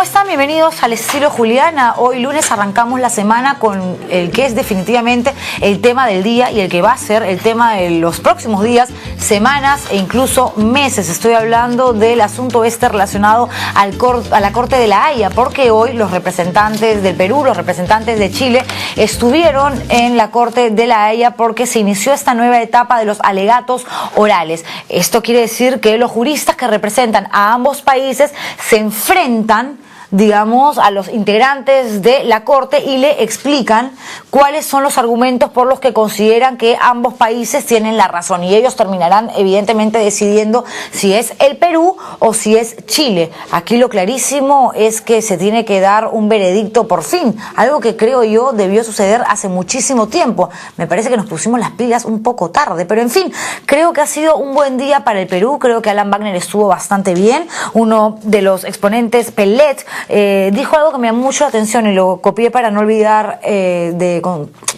están? Bienvenidos al estilo Juliana. Hoy lunes arrancamos la semana con el que es definitivamente el tema del día y el que va a ser el tema de los próximos días, semanas e incluso meses. Estoy hablando del asunto relacionado a la Corte de la Haya, porque hoy los representantes del Perú, los representantes de Chile, estuvieron en la Corte de la Haya porque se inició esta nueva etapa de los alegatos orales. Esto quiere decir que los juristas que representan a ambos países se enfrentan, digamos, a los integrantes de la Corte y le explican cuáles son los argumentos por los que consideran que ambos países tienen la razón, y ellos terminarán evidentemente decidiendo si es el Perú o si es Chile. Aquí lo clarísimo es que se tiene que dar un veredicto por fin, algo que creo yo debió suceder hace muchísimo tiempo. Me parece que nos pusimos las pilas un poco tarde, pero en fin, creo que ha sido un buen día para el Perú. Creo que Alan Wagner estuvo bastante bien. Uno de los exponentes, Pellet, dijo algo que me llamó mucho la atención y lo copié para no olvidar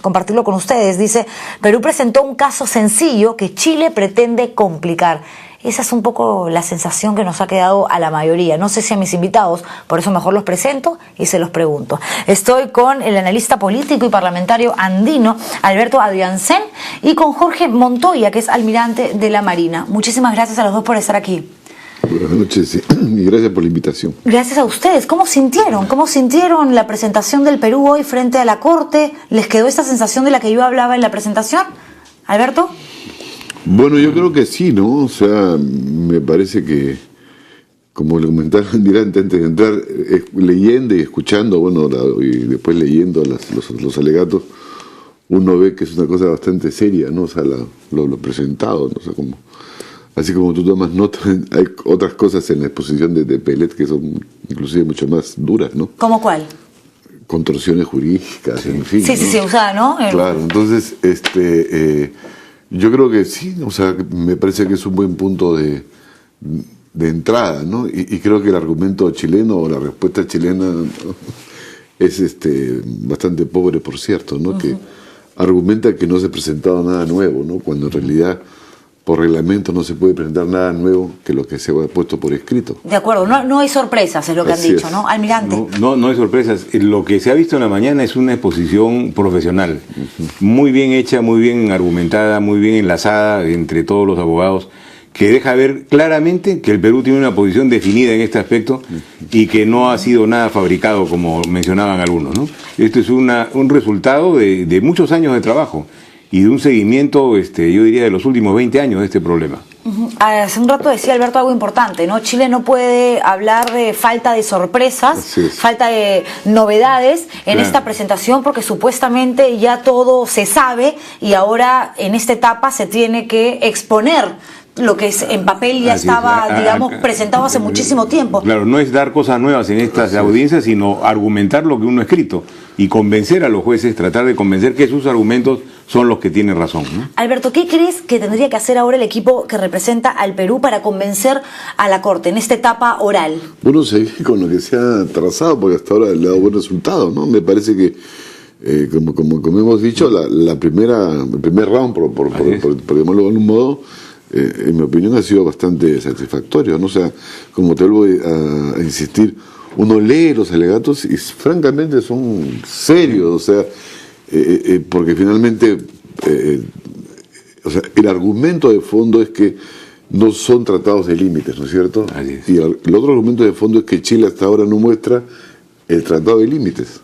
compartirlo con ustedes. Dice: Perú presentó un caso sencillo que Chile pretende complicar. Esa es un poco la sensación que nos ha quedado a la mayoría. No sé si a mis invitados, por eso mejor los presento y se los pregunto. Estoy con el analista político y parlamentario andino Alberto Adriancén y con Jorge Montoya, que es almirante de la Marina. Muchísimas gracias a los dos por estar aquí. Buenas noches y gracias por la invitación. Gracias a ustedes. ¿Cómo sintieron? ¿Cómo sintieron la presentación del Perú hoy frente a la Corte? ¿Les quedó esta sensación de la que yo hablaba en la presentación? ¿Alberto? Bueno, yo creo que sí, ¿no? O sea, me parece que, como le comentaba Almirante antes de entrar, leyendo y escuchando, bueno, y después leyendo los alegatos, uno ve que es una cosa bastante seria, ¿no? O sea, lo presentado, ¿no? O sea, como... Así como tú tomas nota, hay otras cosas en la exposición de Pellet que son inclusive mucho más duras, ¿no? ¿Cómo cuál? Contorsiones jurídicas, en fin. Sí, sí, sí, usada, ¿no? Claro, entonces, yo creo que sí, o sea, me parece que es un buen punto de entrada, ¿no? Y creo que el argumento chileno o la respuesta chilena, ¿no?, es bastante pobre, por cierto, ¿no? Que argumenta que no se ha presentado nada nuevo, ¿no? Cuando en realidad, por reglamento, no se puede presentar nada nuevo que lo que se ha puesto por escrito. De acuerdo, no hay sorpresas, es lo que han dicho, ¿no, almirante? No hay sorpresas. Lo que se ha visto en la mañana es una exposición profesional, muy bien hecha, muy bien argumentada, muy bien enlazada entre todos los abogados, que deja ver claramente que el Perú tiene una posición definida en este aspecto y que no ha sido nada fabricado, como mencionaban algunos, ¿no? Esto es un resultado de muchos años de trabajo y de un seguimiento, yo diría, de los últimos 20 años de este problema. Hace un rato decía Alberto algo importante, ¿no? Chile no puede hablar de falta de sorpresas, falta de novedades en esta presentación, porque supuestamente ya todo se sabe y ahora en esta etapa se tiene que exponer lo que en papel ya estaba, digamos, presentado hace muchísimo tiempo. Claro, no es dar cosas nuevas en estas audiencias, sino argumentar lo que uno ha escrito y convencer a los jueces, tratar de convencer que sus argumentos son los que tienen razón, ¿no? Alberto, ¿qué crees que tendría que hacer ahora el equipo que representa al Perú para convencer a la Corte en esta etapa oral? Bueno, seguir con lo que se ha trazado, porque hasta ahora le ha dado buen resultado, ¿no? Me parece que, como hemos dicho, el primer round, por llamarlo de algún modo, en mi opinión ha sido bastante satisfactorio, ¿no? O sea, como te vuelvo a insistir, uno lee los alegatos y francamente son serios, o sea, porque finalmente, o sea, el argumento de fondo es que no son tratados de límites, ¿no es cierto? Y el otro argumento de fondo es que Chile hasta ahora no muestra el tratado de límites.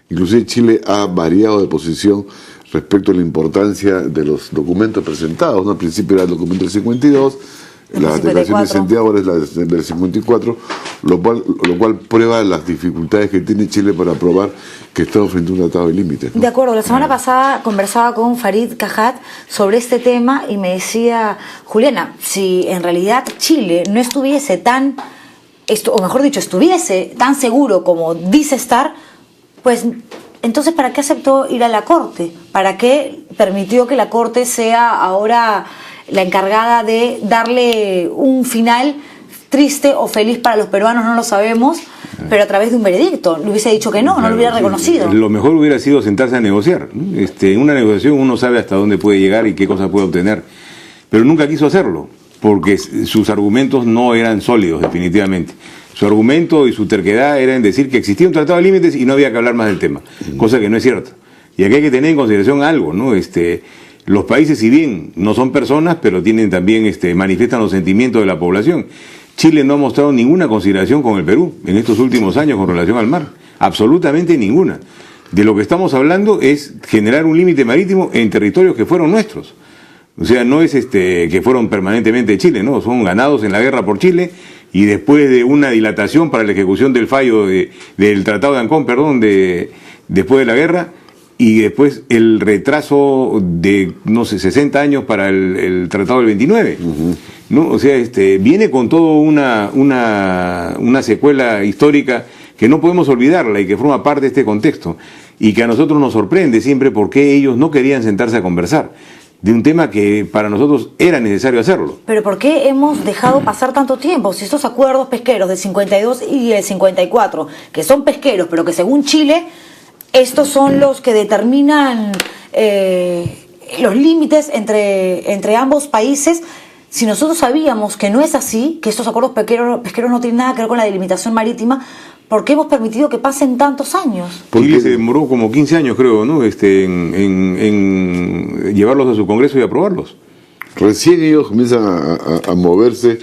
Inclusive Chile ha variado de posición respecto a la importancia de los documentos presentados, ¿no? Al principio era el documento del 52, la declaración de Santiago ahora es la del 54, lo cual prueba las dificultades que tiene Chile para probar que estamos frente a un tratado de límites, ¿no? De acuerdo, la semana pasada conversaba con Farid Cajat sobre este tema y me decía: Juliana, si en realidad Chile no estuviese o mejor dicho, estuviese tan seguro como dice estar, pues entonces, ¿para qué aceptó ir a la Corte? ¿Para qué permitió que la Corte sea ahora la encargada de darle un final triste o feliz para los peruanos? No lo sabemos, pero a través de un veredicto. Le hubiese dicho que no lo hubiera reconocido. Lo mejor hubiera sido sentarse a negociar. En una negociación uno sabe hasta dónde puede llegar y qué cosas puede obtener, pero nunca quiso hacerlo, porque sus argumentos no eran sólidos, definitivamente. Su argumento y su terquedad era en decir que existía un tratado de límites y no había que hablar más del tema, cosa que no es cierto. Y aquí hay que tener en consideración algo, ¿no? Los países, si bien no son personas, pero tienen también, manifiestan los sentimientos de la población. Chile no ha mostrado ninguna consideración con el Perú en estos últimos años con relación al mar, absolutamente ninguna. De lo que estamos hablando es generar un límite marítimo en territorios que fueron nuestros. O sea, no es que fueron permanentemente de Chile, no, son ganados en la guerra por Chile y después de una dilatación para la ejecución del fallo del Tratado de Ancón, después de la guerra, y después el retraso de, 60 años para el Tratado del 29. ¿No? O sea, viene con todo una secuela histórica que no podemos olvidarla y que forma parte de este contexto, y que a nosotros nos sorprende siempre por qué ellos no querían sentarse a conversar de un tema que para nosotros era necesario hacerlo. Pero ¿por qué hemos dejado pasar tanto tiempo? Si estos acuerdos pesqueros del 52 y el 54, que son pesqueros, pero que según Chile, estos son los que determinan los límites entre ambos países. Si nosotros sabíamos que no es así, que estos acuerdos pesqueros no tienen nada que ver con la delimitación marítima, ¿por qué hemos permitido que pasen tantos años? Chile se demoró como 15 años, creo, ¿no? En llevarlos a su Congreso y aprobarlos. Recién ellos comienzan a moverse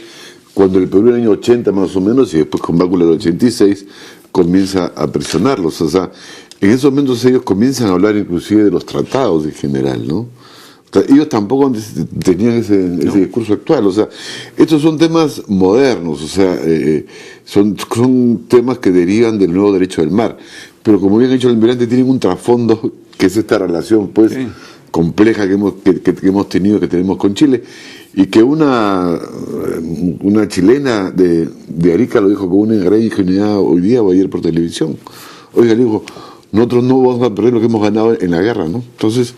cuando el Perú en el año 80 más o menos, y después con Bácula del 86, comienza a presionarlos. O sea, en esos momentos ellos comienzan a hablar inclusive de los tratados en general, ¿no? O sea, ellos tampoco tenían ese discurso actual. O sea, estos son temas modernos, o sea, son temas que derivan del nuevo derecho del mar. Pero como bien ha dicho el almirante, tienen un trasfondo que es esta relación, pues, compleja que hemos tenido, que tenemos con Chile, y que una chilena de Arica lo dijo con una gran ingenuidad hoy día o ayer por televisión. Oiga, le dijo, nosotros no vamos a perder lo que hemos ganado en la guerra, ¿no? Entonces,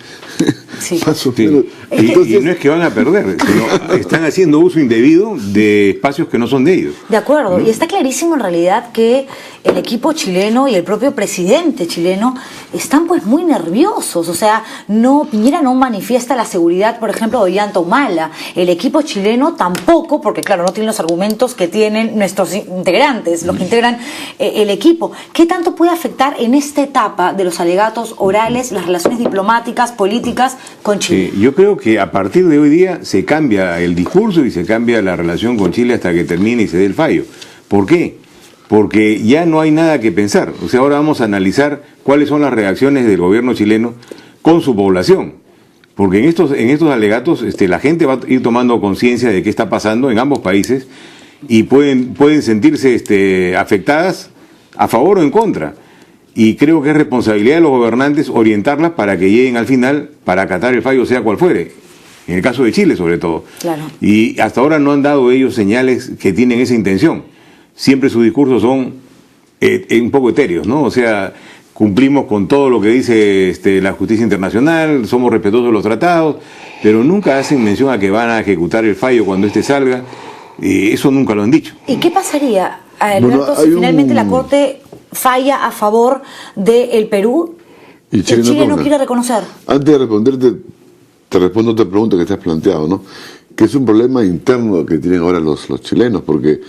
sí. Más o menos. Y no es que van a perder, sino están haciendo uso indebido de espacios que no son de ellos. De acuerdo, y está clarísimo en realidad que el equipo chileno y el propio presidente chileno están pues muy nerviosos. O sea, Piñera no manifiesta la seguridad, por ejemplo, de Ollanta Humala. El equipo chileno tampoco, porque claro, no tiene los argumentos que tienen nuestros integrantes, los que integran el equipo. ¿Qué tanto puede afectar en esta etapa de los alegatos orales las relaciones diplomáticas, políticas con Chile? Yo creo que a partir de hoy día se cambia el discurso y se cambia la relación con Chile hasta que termine y se dé el fallo. ¿Por qué? Porque ya no hay nada que pensar. O sea, ahora vamos a analizar cuáles son las reacciones del gobierno chileno con su población. Porque en estos alegatos la gente va a ir tomando conciencia de qué está pasando en ambos países y pueden sentirse afectadas a favor o en contra. Y creo que es responsabilidad de los gobernantes orientarlas para que lleguen al final para acatar el fallo, sea cual fuere. En el caso de Chile, sobre todo. Claro. Y hasta ahora no han dado ellos señales que tienen esa intención. Siempre sus discursos son un poco etéreos, ¿no? O sea, cumplimos con todo lo que dice la justicia internacional, somos respetuosos de los tratados, pero nunca hacen mención a que van a ejecutar el fallo cuando salga. Eso nunca lo han dicho. ¿Y qué pasaría, Alberto, si finalmente la Corte falla a favor del Perú y Chile no quiere reconocer? Antes de responderte, te respondo a otra pregunta que te has planteado, ¿no? Que es un problema interno que tienen ahora los chilenos, porque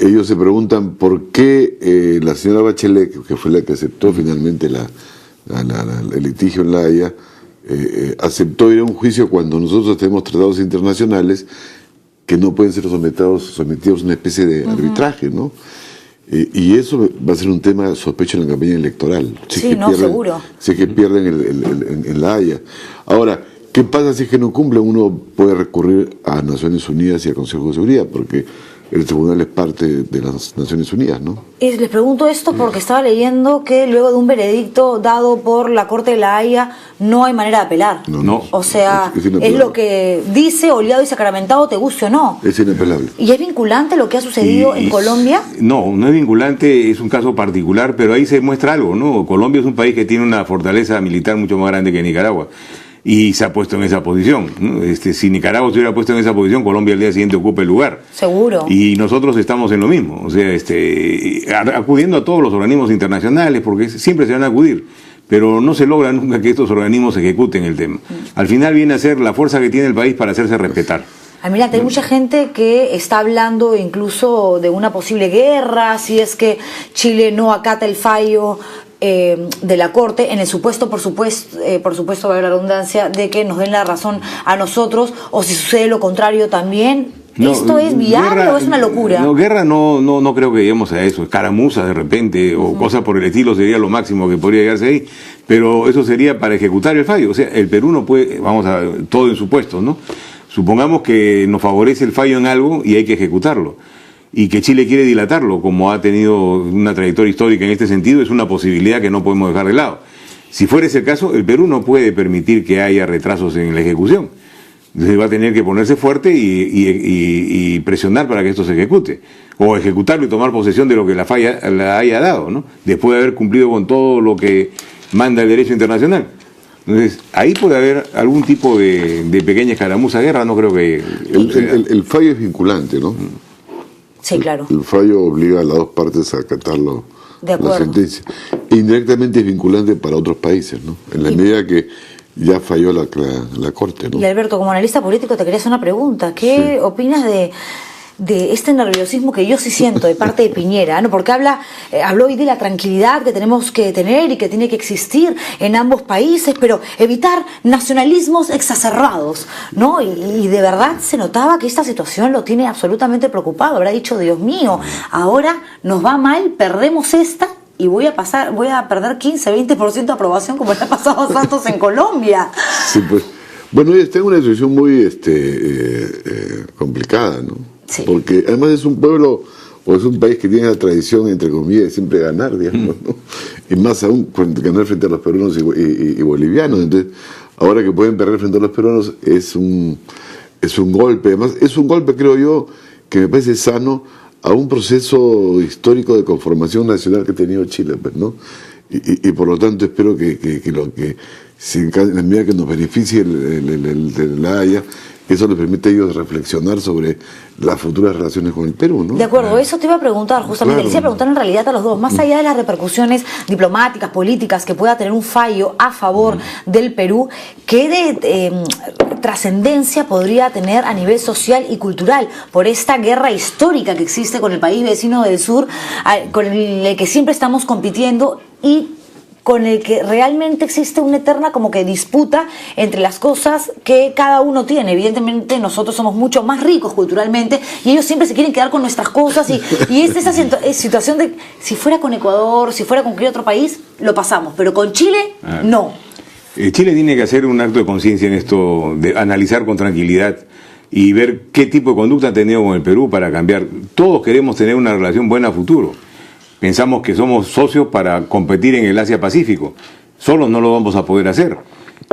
ellos se preguntan por qué la señora Bachelet, que fue la que aceptó finalmente el litigio en La Haya, aceptó ir a un juicio cuando nosotros tenemos tratados internacionales que no pueden ser sometidos a una especie de arbitraje, ¿no? Y eso va a ser un tema, sospecho, en la campaña electoral. Seguro. Si es que pierden en La Haya. Ahora, ¿qué pasa si es que no cumplen? Uno puede recurrir a Naciones Unidas y al Consejo de Seguridad, porque el tribunal es parte de las Naciones Unidas, ¿no? Y les pregunto esto porque estaba leyendo que luego de un veredicto dado por la Corte de La Haya no hay manera de apelar. No. O sea, es lo que dice, oleado y sacramentado, te guste o no. Es inapelable. ¿Y es vinculante lo que ha sucedido en Colombia? No es vinculante, es un caso particular, pero ahí se muestra algo, ¿no? Colombia es un país que tiene una fortaleza militar mucho más grande que Nicaragua. Y se ha puesto en esa posición, ¿no? Si Nicaragua se hubiera puesto en esa posición, Colombia al día siguiente ocupa el lugar. Seguro. Y nosotros estamos en lo mismo, o sea, acudiendo a todos los organismos internacionales, porque siempre se van a acudir, pero no se logra nunca que estos organismos ejecuten el tema. Al final viene a ser la fuerza que tiene el país para hacerse respetar. Almirante, hay mucha gente que está hablando incluso de una posible guerra si es que Chile no acata el fallo de la Corte, en el supuesto, por supuesto, va a haber la redundancia, de que nos den la razón a nosotros, o si sucede lo contrario también. No, ¿esto es viable o es una locura? No, guerra no creo que lleguemos a eso. Escaramuza de repente o cosas por el estilo sería lo máximo que podría llegarse ahí. Pero eso sería para ejecutar el fallo. O sea, el Perú no puede, vamos a ver, todo en supuestos, ¿no? Supongamos que nos favorece el fallo en algo y hay que ejecutarlo. Y que Chile quiere dilatarlo, como ha tenido una trayectoria histórica en este sentido, es una posibilidad que no podemos dejar de lado. Si fuera ese el caso, el Perú no puede permitir que haya retrasos en la ejecución. Entonces va a tener que ponerse fuerte y presionar para que esto se ejecute. O ejecutarlo y tomar posesión de lo que la haya dado, ¿no? Después de haber cumplido con todo lo que manda el derecho internacional. Entonces, ahí puede haber algún tipo de pequeña escaramuza, guerra, no creo que... El fallo es vinculante, ¿no? Sí, claro. El fallo obliga a las dos partes a acatarlo, la sentencia. Indirectamente es vinculante para otros países, ¿no? En la medida que ya falló la Corte, ¿no? Y Alberto, como analista político te quería hacer una pregunta. ¿Qué opinas de este nerviosismo que yo sí siento de parte de Piñera, ¿no? Porque habló hoy de la tranquilidad que tenemos que tener y que tiene que existir en ambos países, pero evitar nacionalismos exacerbados, ¿no? Y de verdad se notaba que esta situación lo tiene absolutamente preocupado. Habrá dicho, Dios mío, ahora nos va mal, perdemos esta y voy a perder 15-20% de aprobación como le ha pasado a Santos en Colombia. Sí, pues. Bueno, está en una situación muy complicada, ¿no? Sí. Porque además es un pueblo o es un país que tiene la tradición, entre comillas, de siempre ganar, digamos, ¿no? Y más aún ganar frente a los peruanos y bolivianos. Entonces, ahora que pueden perder frente a los peruanos es un golpe. Además, es un golpe, creo yo, que me parece sano a un proceso histórico de conformación nacional que ha tenido Chile, pues, ¿no? Y por lo tanto espero que en la medida que nos beneficie la Haya, eso les permite a ellos reflexionar sobre las futuras relaciones con el Perú, ¿no? De acuerdo, eso te iba a preguntar, justamente, les iba a preguntar en realidad a los dos, más allá de las repercusiones diplomáticas, políticas que pueda tener un fallo a favor del Perú, ¿qué trascendencia podría tener a nivel social y cultural por esta guerra histórica que existe con el país vecino del sur, con el que siempre estamos compitiendo y con el que realmente existe una eterna como que disputa entre las cosas que cada uno tiene? Evidentemente nosotros somos mucho más ricos culturalmente y ellos siempre se quieren quedar con nuestras cosas y es esa situación de si fuera con Ecuador, si fuera con cualquier otro país, lo pasamos, pero con Chile, no. Chile tiene que hacer un acto de conciencia en esto, de analizar con tranquilidad y ver qué tipo de conducta ha tenido con el Perú para cambiar. Todos queremos tener una relación buena a futuro. Pensamos que somos socios para competir en el Asia-Pacífico. Solos no lo vamos a poder hacer.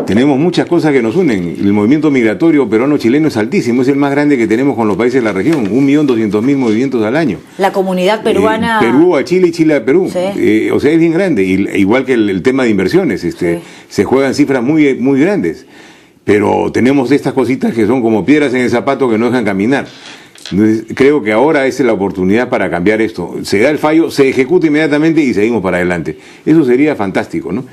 Tenemos muchas cosas que nos unen. El movimiento migratorio peruano-chileno es altísimo, es el más grande que tenemos con los países de la región, 1.200.000 movimientos al año. La comunidad peruana... Perú a Chile y Chile a Perú. Sí. O sea, es bien grande. Igual que el tema de inversiones, se juegan cifras muy, muy grandes. Pero tenemos estas cositas que son como piedras en el zapato que no dejan caminar. Entonces, creo que ahora es la oportunidad para cambiar esto. Se da el fallo, se ejecuta inmediatamente y seguimos para adelante. Eso sería fantástico, ¿no?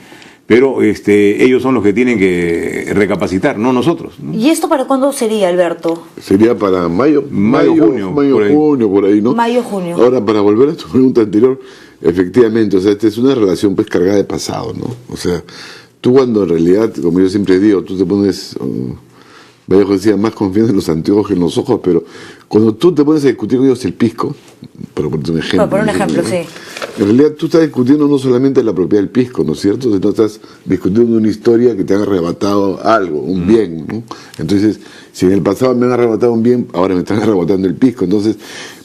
Pero ellos son los que tienen que recapacitar, no nosotros, ¿no? ¿Y esto para cuándo sería, Alberto? Sería para mayo, junio, por ahí, ¿no? Mayo, junio. Ahora, para volver a tu pregunta anterior, efectivamente, o sea, esta es una relación pues cargada de pasado, ¿no? O sea, tú cuando en realidad, como yo siempre digo, tú te pones... Vallejo decía, más confianza en los anteojos que en los ojos, pero cuando tú te pones a discutir con ellos el pisco, para ponerte un ejemplo. Por un ejemplo, sí. En realidad tú estás discutiendo no solamente la propiedad del pisco, ¿no es cierto? Sino estás discutiendo una historia que te han arrebatado algo, un bien, ¿no? Entonces, si en el pasado me han arrebatado un bien, ahora me están arrebatando el pisco. Entonces,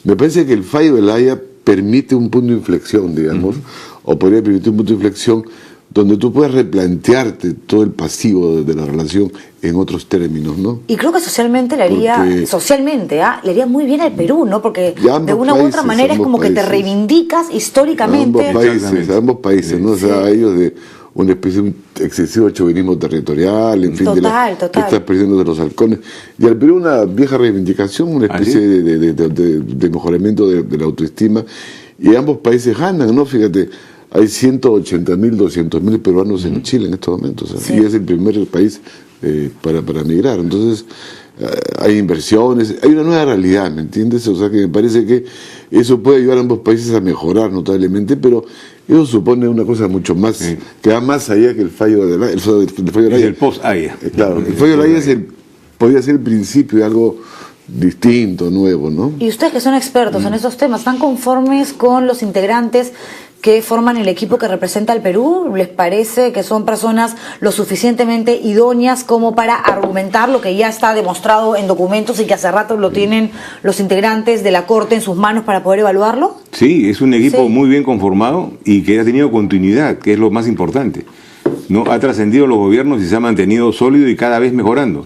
me parece que el fallo de la Haya permite un punto de inflexión, digamos, o podría permitir un punto de inflexión donde tú puedes replantearte todo el pasivo de la relación en otros términos, ¿no? Y creo que socialmente le haría muy bien al Perú, ¿no? Porque de una u otra manera es como que te reivindicas históricamente. A ambos países, ¿no? O sea, ellos de una especie de excesivo chauvinismo territorial, en fin, total. Estás perdiendo de los halcones. Y al Perú una vieja reivindicación, una especie de mejoramiento de la autoestima. Y ambos países ganan, ¿no? Fíjate, hay 180.000, 200.000 peruanos en Chile en estos momentos, y es el primer país para migrar. Entonces, hay inversiones, hay una nueva realidad, ¿me entiendes? O sea que me parece que eso puede ayudar a ambos países a mejorar notablemente, pero eso supone una cosa mucho más, que va más allá que el fallo de la Haya. Es el post-Haya. Claro, el fallo de la Haya podría ser el principio de algo distinto, nuevo, ¿no? Y ustedes que son expertos en esos temas, ¿están conformes con los integrantes que forman el equipo que representa al Perú? ¿Les parece que son personas lo suficientemente idóneas como para argumentar lo que ya está demostrado en documentos y que hace rato lo tienen los integrantes de la Corte en sus manos para poder evaluarlo? Sí, es un equipo muy bien conformado y que ha tenido continuidad, que es lo más importante. ¿No? Ha trascendido los gobiernos y se ha mantenido sólido y cada vez mejorando.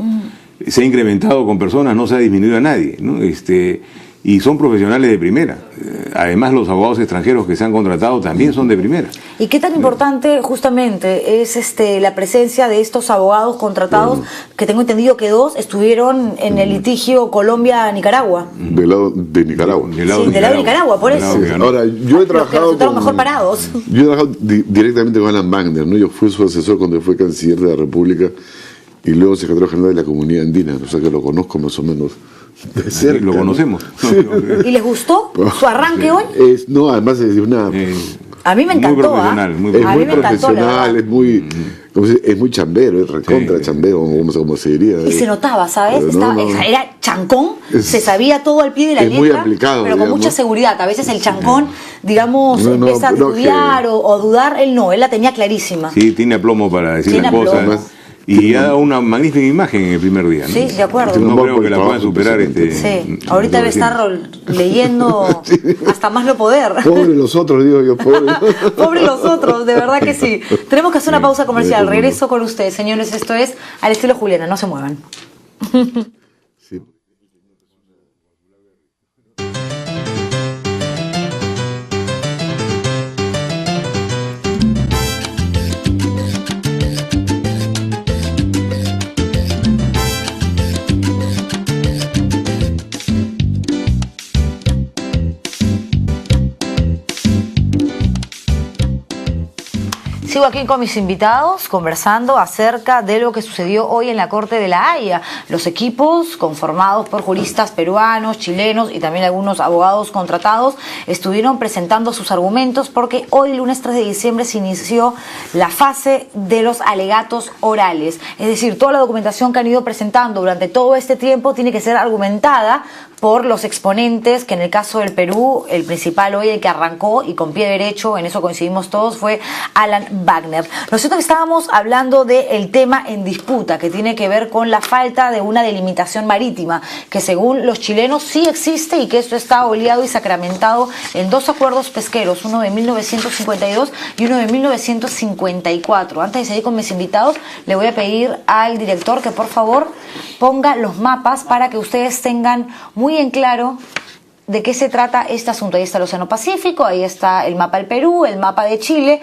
Se ha incrementado con personas, no se ha disminuido a nadie, ¿no? Y son profesionales de primera. Además, los abogados extranjeros que se han contratado también son de primera. ¿Y qué tan importante justamente es la presencia de estos abogados contratados, que tengo entendido que 2 estuvieron en el litigio Colombia-Nicaragua? Del lado de Nicaragua. Del lado de Nicaragua, por eso. Sí. Ahora, yo he trabajado mejor parados. Yo he trabajado directamente con Alan Wagner, ¿no? Yo fui su asesor cuando fue canciller de la República y luego secretario general de la Comunidad Andina, o sea que lo conozco más o menos de cerca. Lo conocemos. Sí. ¿Y les gustó su arranque hoy? No, además es una... a mí me encantó. Muy profesional, muy es muy profesional, es muy... Es muy chambero, es recontra chambero, como se diría. Y se notaba, ¿sabes? Era chancón, se sabía todo al pie de la letra, muy aplicado, pero con mucha seguridad. A veces el chancón, digamos, empieza a estudiar o dudar, él la tenía clarísima. Sí, tiene aplomo para decir las cosas. Y ha dado una magnífica imagen en el primer día, ¿no? Sí, de acuerdo. No creo que la puedan superar. Sí, ahorita debe estar leyendo hasta más no poder. Pobre los otros, digo yo, pobre. Pobre los otros, de verdad que sí. Tenemos que hacer una pausa comercial. Regreso con ustedes, señores. Esto es Al Estilo Juliana, no se muevan. Sí. Sigo aquí con mis invitados conversando acerca de lo que sucedió hoy en la Corte de la Haya. Los equipos conformados por juristas peruanos, chilenos y también algunos abogados contratados estuvieron presentando sus argumentos porque hoy, lunes 3 de diciembre, se inició la fase de los alegatos orales. Es decir, toda la documentación que han ido presentando durante todo este tiempo tiene que ser argumentada por los exponentes, que en el caso del Perú, el principal hoy, el que arrancó y con pie derecho, en eso coincidimos todos, fue Alan Wagner. Nosotros estábamos hablando del tema en disputa, que tiene que ver con la falta de una delimitación marítima, que según los chilenos sí existe y que esto está oleado y sacramentado en 2 acuerdos pesqueros, uno de 1952 y uno de 1954. Antes de seguir con mis invitados, le voy a pedir al director que por favor ponga los mapas para que ustedes tengan muy en claro de qué se trata este asunto. Ahí está el Océano Pacífico, ahí está el mapa del Perú, el mapa de Chile,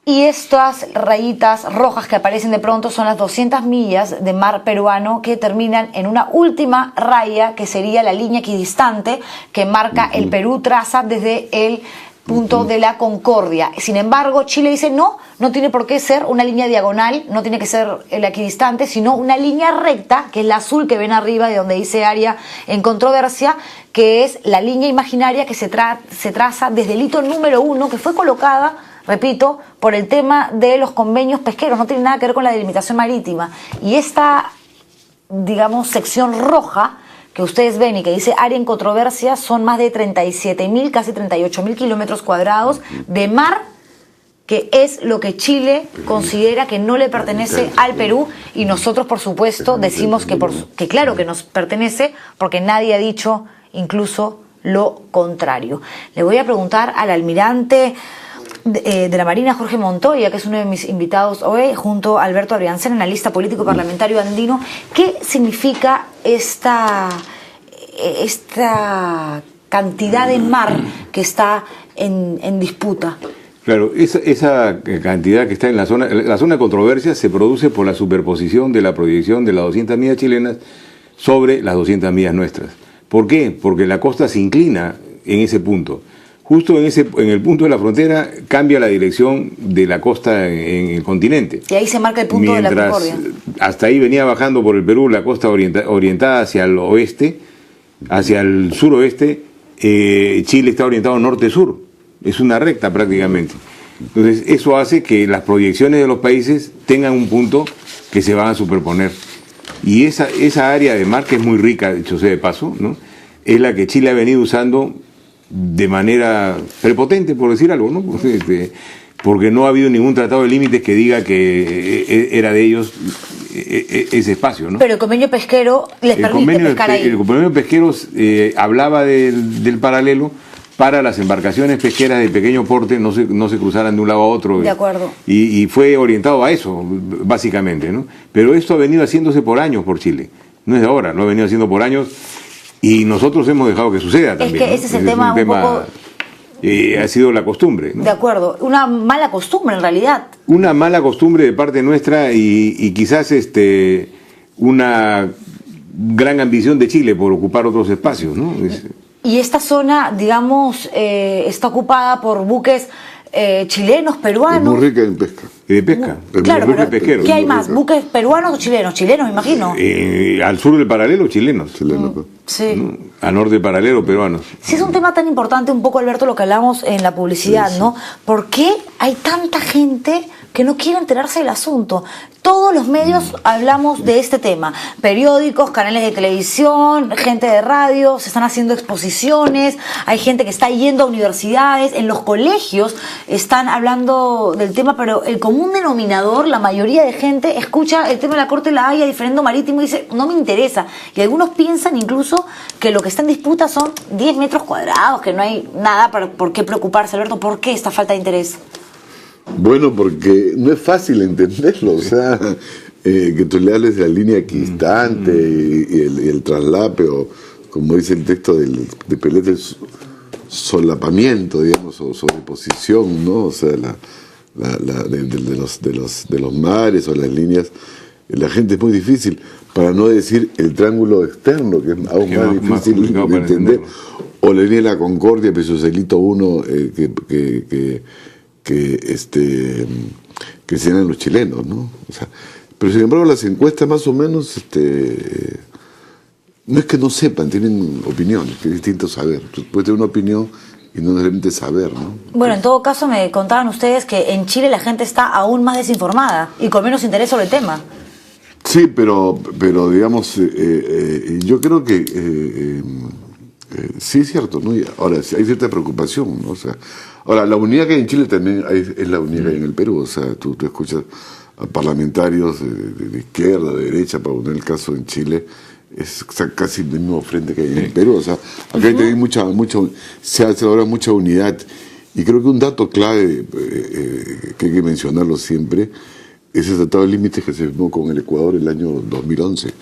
y estas rayitas rojas que aparecen de pronto son las 200 millas de mar peruano que terminan en una última raya que sería la línea equidistante que marca el Perú, traza desde el punto de la Concordia. Sin embargo, Chile dice no tiene por qué ser una línea diagonal, no tiene que ser el equidistante, sino una línea recta, que es la azul que ven arriba, de donde dice área en controversia, que es la línea imaginaria que se traza desde el hito número 1, que fue colocada, repito, por el tema de los convenios pesqueros, no tiene nada que ver con la delimitación marítima. Y esta, digamos, sección roja que ustedes ven y que dice área en controversia, son más de 37.000, casi 38.000 kilómetros cuadrados de mar, que es lo que Chile considera que no le pertenece al Perú, y nosotros, por supuesto, decimos que claro que nos pertenece, porque nadie ha dicho incluso lo contrario. Le voy a preguntar al almirante de la Marina, Jorge Montoya, que es uno de mis invitados hoy, junto a Alberto Adriancén, analista político y parlamentario andino, ¿qué significa esta cantidad de mar que está en disputa? Claro, esa cantidad que está en la zona de controversia se produce por la superposición de la proyección de las 200 millas chilenas sobre las 200 millas nuestras. ¿Por qué? Porque la costa se inclina en ese punto. justo en el punto de la frontera cambia la dirección de la costa en el continente. Y ahí se marca el punto de la Concordia. Hasta ahí venía bajando por el Perú la costa orientada hacia el oeste, hacia el suroeste, Chile está orientado norte-sur, es una recta prácticamente. Entonces eso hace que las proyecciones de los países tengan un punto que se van a superponer. Y esa área de mar, que es muy rica, dicho sea de paso, ¿no?, es la que Chile ha venido usando de manera prepotente, por decir algo, ¿no? Porque no ha habido ningún tratado de límites que diga que era de ellos ese espacio, ¿no? Pero el convenio pesquero les permite pescar ahí. El convenio pesquero hablaba del paralelo para las embarcaciones pesqueras de pequeño porte no se cruzaran de un lado a otro. De acuerdo. Y fue orientado a eso, básicamente, ¿no? Pero esto ha venido haciéndose por años por Chile. No es de ahora, lo ha venido haciendo por años. Y nosotros hemos dejado que suceda también. Es que ese es el tema un poco... ha sido la costumbre, ¿no? De acuerdo, una mala costumbre en realidad. Una mala costumbre de parte nuestra y quizás una gran ambición de Chile por ocupar otros espacios, ¿no? Y esta zona, digamos, está ocupada por buques chilenos, peruanos. Es muy rica en pesca. De pesca. Claro, buques pesqueros. ¿Qué hay más? ¿Buques peruanos o chilenos? Chilenos, me imagino. Al sur del paralelo, chilenos. Sí. ¿No? Al norte del paralelo, peruanos. Sí, es un tema tan importante, un poco, Alberto, lo que hablamos en la publicidad, sí, ¿no? ¿Por qué hay tanta gente que no quiere enterarse del asunto? Todos los medios hablamos de este tema. Periódicos, canales de televisión, gente de radio, se están haciendo exposiciones, hay gente que está yendo a universidades, en los colegios están hablando del tema, pero el común denominador, la mayoría de gente escucha el tema de la Corte de la Haya, diferendo marítimo, y dice, no me interesa. Y algunos piensan incluso que lo que está en disputa son 10 metros cuadrados, que no hay nada por qué preocuparse. Alberto, ¿por qué esta falta de interés? Bueno, porque no es fácil entenderlo, o sea, que tú le hables de la línea equidistante y el traslape, o como dice el texto de Pelet, el solapamiento, digamos, o sobreposición, ¿no? O sea, de los mares o las líneas, la gente es muy difícil, para no decir el triángulo externo, que es aún más difícil de entender, o la línea de la Concordia, Pesocelito 1, que se dan los chilenos, ¿no? O sea, pero sin embargo las encuestas más o menos no es que no sepan, tienen opiniones, que es distinto saber. Puedes tener una opinión y no necesariamente saber, ¿no? Bueno, en todo caso me contaban ustedes que en Chile la gente está aún más desinformada y con menos interés sobre el tema. Sí, pero digamos, yo creo que sí es cierto, ¿no? Ahora, hay cierta preocupación, ¿no? O sea, ahora, la unidad que hay en Chile también es la unidad que hay en el Perú. O sea, tú escuchas a parlamentarios de izquierda, de derecha, para poner el caso en Chile, es casi el mismo frente que hay en el Perú. O sea, acá hay se hace ahora mucha unidad. Y creo que un dato clave que hay que mencionarlo siempre es el tratado de límites que se firmó con el Ecuador el año 2011.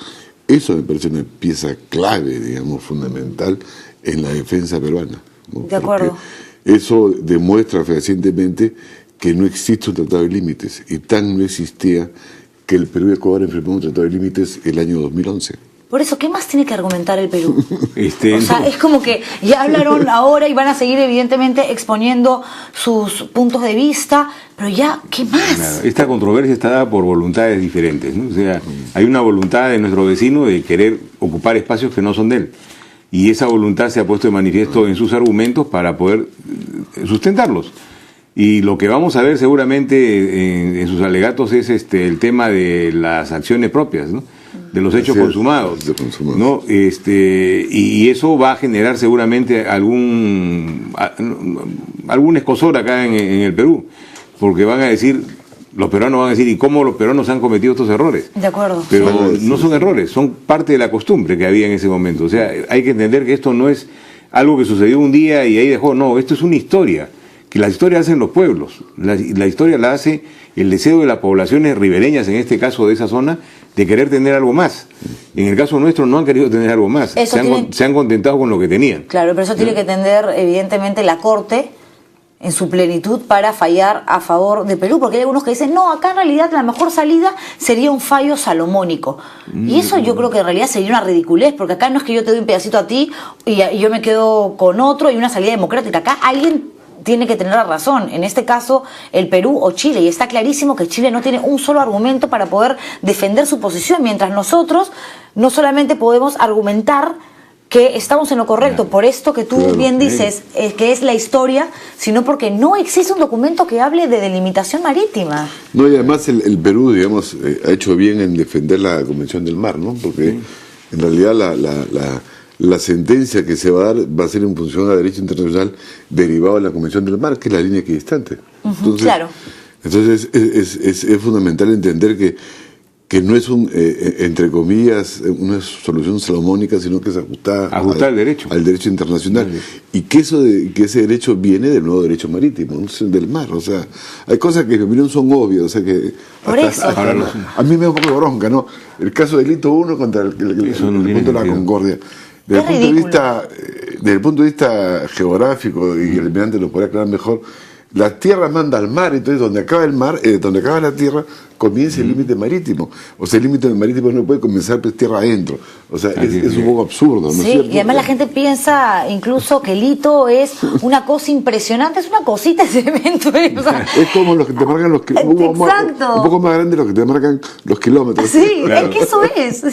Eso me parece una pieza clave, digamos, fundamental en la defensa peruana, ¿no? De acuerdo. Porque eso demuestra fehacientemente que no existe un tratado de límites, y tan no existía que el Perú y Ecuador firmaron un tratado de límites el año 2011. Por eso, ¿qué más tiene que argumentar el Perú? O sea, es como que ya hablaron ahora y van a seguir evidentemente exponiendo sus puntos de vista, pero ya, ¿qué más? Esta controversia está dada por voluntades diferentes, ¿no? O sea, hay una voluntad de nuestro vecino de querer ocupar espacios que no son de él. Y esa voluntad se ha puesto de manifiesto en sus argumentos para poder sustentarlos. Y lo que vamos a ver seguramente en sus alegatos es el tema de las acciones propias, ¿no? De los hechos consumados, ¿no? Y eso va a generar seguramente algún escozor acá en el Perú, porque van a decir, los peruanos van a decir, ¿y cómo los peruanos han cometido estos errores? De acuerdo. Pero no son errores, son parte de la costumbre que había en ese momento. O sea, hay que entender que esto no es algo que sucedió un día y ahí dejó, no, esto es una historia, que la historia la hacen los pueblos, la historia la hace el deseo de las poblaciones ribereñas, en este caso de esa zona, de querer tener algo más. En el caso nuestro no han querido tener algo más, se han contentado con lo que tenían. Claro, pero eso tiene que entender evidentemente la Corte, en su plenitud para fallar a favor de Perú, porque hay algunos que dicen, no, acá en realidad la mejor salida sería un fallo salomónico. Y eso yo creo que en realidad sería una ridiculez, porque acá no es que yo te doy un pedacito a ti y yo me quedo con otro y una salida democrática. Acá alguien tiene que tener la razón, en este caso el Perú o Chile, y está clarísimo que Chile no tiene un solo argumento para poder defender su posición, mientras nosotros no solamente podemos argumentar que estamos en lo correcto, por esto que tú bien dices, que es la historia, sino porque no existe un documento que hable de delimitación marítima. No, y además el Perú, digamos, ha hecho bien en defender la Convención del Mar, ¿no? Porque en realidad la sentencia que se va a dar va a ser en función a derecho internacional derivado de la Convención del Mar, que es la línea equidistante. Entonces, claro. Entonces es fundamental entender que no es entre comillas, una solución salomónica, sino que es ajustada al derecho. Al derecho internacional. Y que ese derecho viene del nuevo derecho marítimo, no del mar. O sea, hay cosas que en mi opinión son obvias. O sea que a mí me da un poco de bronca, ¿no? El caso del hito 1 contra el punto de la Concordia. Desde el punto de vista geográfico, y el almirante lo podría aclarar mejor, la tierra manda al mar, entonces donde acaba el mar, donde acaba la tierra, comienza el límite marítimo. O sea, el límite marítimo no puede comenzar pues, tierra adentro. O sea, es un poco absurdo, ¿no es cierto? Y además la gente piensa incluso que el hito es una cosa impresionante, es una cosita de cemento. O sea, es como los que te marcan los kilómetros. Exacto. Un poco más grande los que te marcan los kilómetros. Sí, claro. Es que eso es.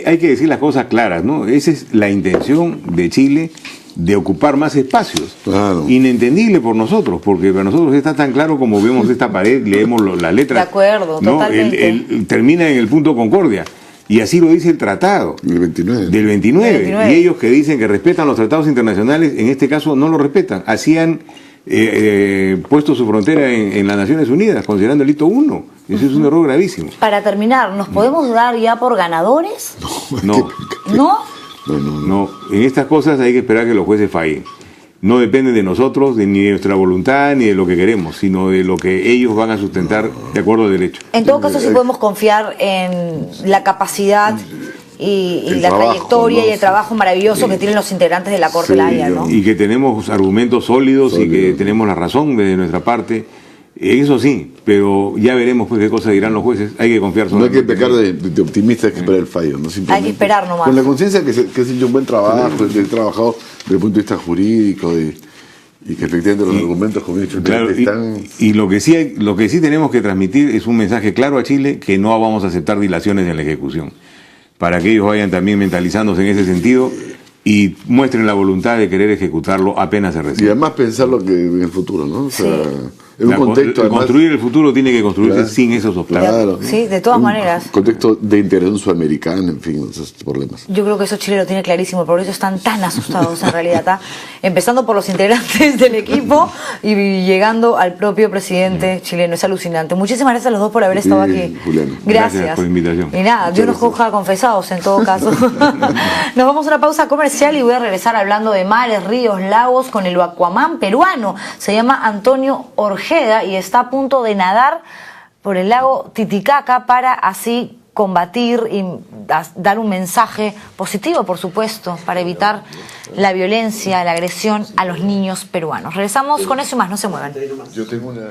Hay que decir las cosas claras, ¿no? Esa es la intención de Chile, de ocupar más espacios. Claro. Inentendible por nosotros, porque para nosotros está tan claro como vemos esta pared, leemos las letras. De acuerdo, ¿no? totalmente. Termina en el punto Concordia. Y así lo dice el tratado. Del 29. Del 29. Y ellos que dicen que respetan los tratados internacionales, en este caso no lo respetan. Así han puesto su frontera en las Naciones Unidas, considerando el hito 1. Eso es un error gravísimo. Para terminar, ¿nos podemos dar ya por ganadores? No. ¿No? No, en estas cosas hay que esperar que los jueces fallen. No depende de nosotros, ni de nuestra voluntad, ni de lo que queremos, sino de lo que ellos van a sustentar de acuerdo al derecho. En todo caso, sí podemos confiar en la capacidad y la trabajo, trayectoria, ¿no? Y el trabajo maravilloso que tienen los integrantes de la Corte de la Haya, ¿no? Y que tenemos argumentos sólidos y que tenemos la razón de nuestra parte. Eso sí, pero ya veremos pues qué cosas dirán los jueces. Hay que confiar No hay que pecar de optimista, hay que esperar el fallo, ¿no? Hay que esperar nomás. Con la conciencia que se ha hecho un buen trabajo, que he trabajado desde el punto de vista jurídico y que efectivamente los argumentos, como he dicho, están... Y lo que sí tenemos que transmitir es un mensaje claro a Chile, que no vamos a aceptar dilaciones en la ejecución, para que ellos vayan también mentalizándose en ese sentido y muestren la voluntad de querer ejecutarlo apenas se reciba. Y además pensar lo que en el futuro, ¿no? O sea, en un contexto, además, construir el futuro tiene que construirse sin esos obstáculos. Claro. Sí, de todas maneras. Contexto de integración sudamericana, en fin, esos problemas. Yo creo que eso Chile lo tiene clarísimo, por eso están tan asustados en realidad, empezando por los integrantes del equipo y llegando al propio presidente chileno. Es alucinante. Muchísimas gracias a los dos por haber estado aquí. Julián. Gracias por la invitación. Y nada, Dios nos coja confesados en todo caso. Nos vamos a una pausa comercial y voy a regresar hablando de mares, ríos, lagos con el Aquaman peruano. Se llama Antonio Orjeda y está a punto de nadar por el lago Titicaca para así combatir y dar un mensaje positivo, por supuesto, para evitar la violencia, la agresión a los niños peruanos. Regresamos con eso y más, no se muevan. Yo tengo una...